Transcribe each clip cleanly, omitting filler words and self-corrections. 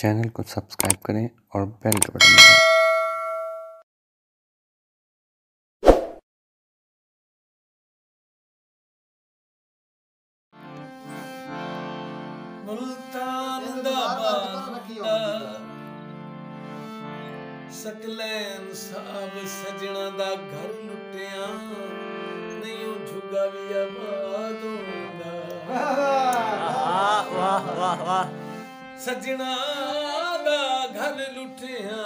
Channel को subscribe करें और बेल का बटन दबाएं। मुल्तान दा बांदा सकलैन साहब सजना दा घर लुटिया नहीं झुगा भी आबाद होंदा। वाह वाह वाह सजना दा घर लुटिया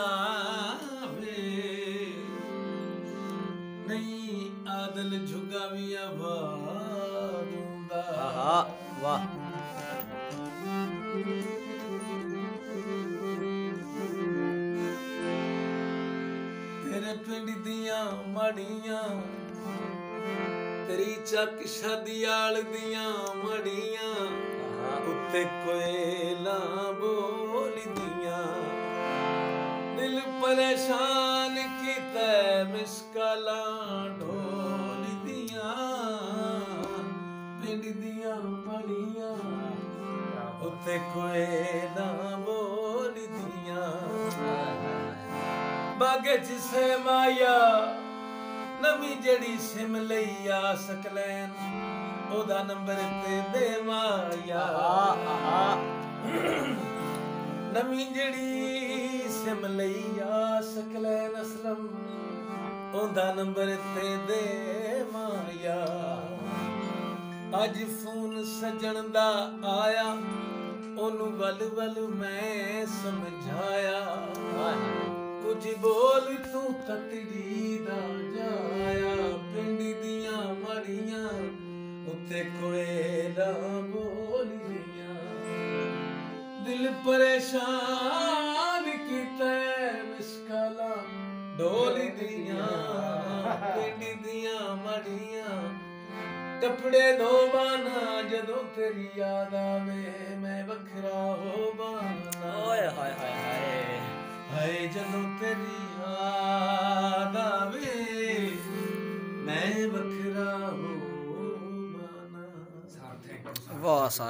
नहीं आदल झुगा भी आबाद होंदा। वाह तेरे पिंड दियां मड़ियां तेरी चक शादियाल दियां मड़ियां उत्ते कोयला बोल दियां दिल परेशान कीते मिसकाला ढोल दियां पिंड दियां मड़ियां उत्ते कोयला बोल दियां। बागे जिसे माया नवी जड़ी सिम लैया सकलैन ओदा नंबर ते दे माया नवी जड़ी सिम लैया सकलैन असलम ओदा नंबर ते दे माया। अज फोन सजन दा आया ओनू वल वल मैं समझाया कुछ बोल तू तकड़ी दा जाया पिंड दियां मड़ियां उत्ते कोयला बोल दियां दिल परेशान कीते मिसकाला ढोल दियां पिंड दियां मड़ियां कपड़े धोबाना जदों तेरी याद आवे मैं बखरा हो बाना। हाय हाय जदों तेरी याद आवे मैं बखरा हो बाना। वाह सर।